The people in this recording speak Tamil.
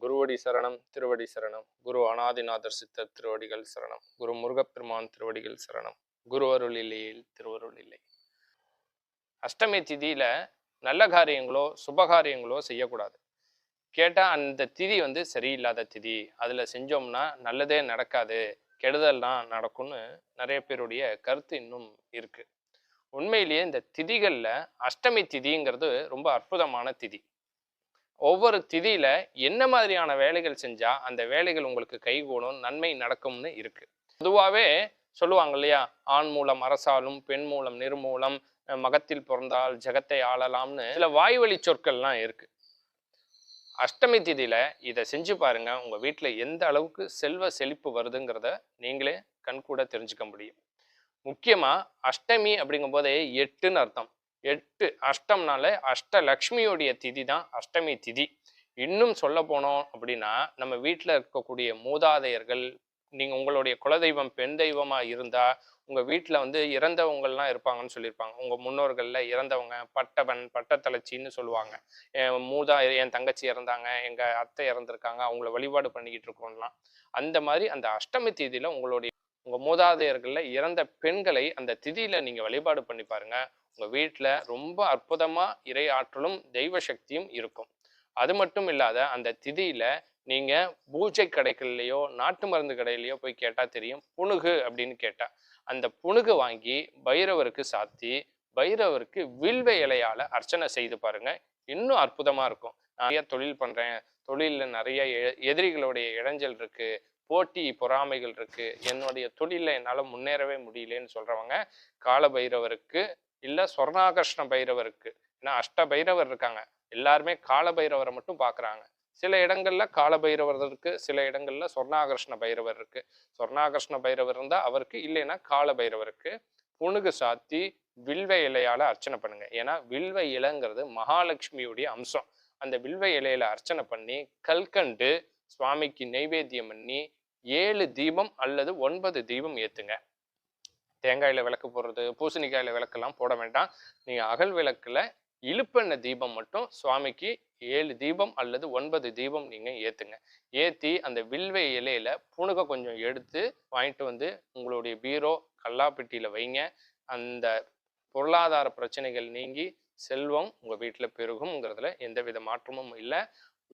குருவடி சரணம், திருவடி சரணம். குரு அநாதிநாதர் சித்தர் திருவடிகள் சரணம். குரு முருகப்பெருமான் திருவடிகள் சரணம். குரு அருள் இல்லையில் திருவருள் இல்லை. அஷ்டமி திதியில நல்ல காரியங்களோ சுபகாரியங்களோ செய்யக்கூடாது. கேட்டா அந்த திதி சரியில்லாத திதி, அதுல செஞ்சோம்னா நல்லதே நடக்காது, கெடுதல் தான் நடக்கும்னு நிறைய பேருடைய கருத்து இன்னும் இருக்கு. உண்மையிலேயே இந்த திதிகள்ல அஷ்டமி திதிங்கிறது ரொம்ப அற்புதமான திதி. ஒவ்வொரு திதியில என்ன மாதிரியான வேலைகள் செஞ்சா அந்த வேலைகள் உங்களுக்கு கைகூடும், நன்மை நடக்கும்னு இருக்கு. பொதுவாகவே சொல்லுவாங்க இல்லையா, ஆண் மூலம் அரசாலும் பெண் மூலம் நிர்மூலம், மகத்தில் பிறந்தால் ஜெகத்தை ஆளலாம்னு சில வாய்வழி சொற்கள்லாம் இருக்கு. அஷ்டமி திதியில இதை செஞ்சு பாருங்க, உங்க வீட்டில் எந்த அளவுக்கு செல்வ செழிப்பு வருதுங்கிறத நீங்களே கண்கூட தெரிஞ்சுக்க முடியும். முக்கியமா அஷ்டமி அப்படிங்கும் போதே 8ன்னு அர்த்தம். 8 அஷ்டம்னால அஷ்டலக்ஷ்மியோடைய திதி தான் அஷ்டமி திதி. இன்னும் சொல்ல போனோம் அப்படின்னா, நம்ம வீட்டில் இருக்கக்கூடிய மூதாதையர்கள், நீங்க உங்களுடைய குலதெய்வம் பெண் தெய்வமா இருந்தா உங்க வீட்டில் இறந்தவங்கள்லாம் இருப்பாங்கன்னு சொல்லியிருப்பாங்க. உங்க முன்னோர்கள்ல இறந்தவங்க பட்டவன் பட்டத்தலைச்சின்னு சொல்லுவாங்க. என் தங்கச்சி இறந்தாங்க, எங்க அத்தை இறந்துருக்காங்க, அவங்கள வழிபாடு பண்ணிக்கிட்டு இருக்கோம்லாம். அந்த மாதிரி அந்த அஷ்டமி திதியில உங்க மூதாதையர்கள்ல இறந்த பெண்களை அந்த திதியில நீங்க வழிபாடு பண்ணி பாருங்க. உங்க வீட்டுல ரொம்ப அற்புதமா இறை ஆற்றலும் தெய்வ சக்தியும் இருக்கும். அது மட்டும் இல்லாத அந்த திதியில நீங்க பூஜை கடைகள்லயோ நாட்டு மருந்து கடையிலயோ போய் கேட்டா தெரியும், புணுகு அப்படின்னு கேட்டா அந்த புணுகு வாங்கி பைரவருக்கு சாத்தி பைரவருக்கு வில்வ இலையால அர்ச்சனை செய்து பாருங்க. இன்னும் அற்புதமா இருக்கும். நிறைய தொழில் பண்றேன், தொழில்ல நிறைய எதிரிகளுடைய இடைஞ்சல் இருக்கு, போட்டி பொறாமைகள் இருக்கு, என்னுடைய தொழில என்னால முன்னேறவே முடியலன்னு சொல்றவங்க கால பைரவருக்கு இல்ல சொர்ணாகர்ஷ்ண பைரவருக்கு, ஏன்னா அஷ்ட பைரவர் இருக்காங்க, எல்லாருமே கால பைரவரை மட்டும் பாக்குறாங்க. சில இடங்கள்ல கால பைரவர் இருக்கு, சில இடங்கள்ல சொர்ணாகர்ஷ்ண பைரவர் இருக்கு. சொர்ணாகர்ஷ்ண பைரவர் இருந்தா அவருக்கு, இல்லைன்னா கால பைரவருக்கு புணுகு சாத்தி வில்வ இலையால அர்ச்சனை பண்ணுங்க. ஏன்னா வில்வ இலைங்கிறது மகாலட்சுமியுடைய அம்சம். அந்த வில்வ இலையில அர்ச்சனை பண்ணி கல்கண்டு சுவாமிக்கு நெய்வேத்தியம் பண்ணி 7 தீபம் அல்லது 9 தீபம் ஏத்துங்க. தேங்காயில விளக்கு போடுறது, பூசணிக்காயில விளக்கெல்லாம் போட வேண்டாம். நீங்க அகல் விளக்குல இழுப்பெண்ணெய் தீபம் மட்டும் சுவாமிக்கு 7 தீபம் அல்லது 9 தீபம் நீங்க ஏத்துங்க. ஏத்தி அந்த வில்வ இலையில புணுக கொஞ்சம் எடுத்து வாங்கிட்டு உங்களுடைய பீரோ கல்லாப்பெட்டியில வைங்க. அந்த பொருளாதார பிரச்சனைகள் நீங்கி செல்வம் உங்க வீட்டுல பெருகும்ங்கிறதுல எந்தவித மாற்றமும் இல்லை.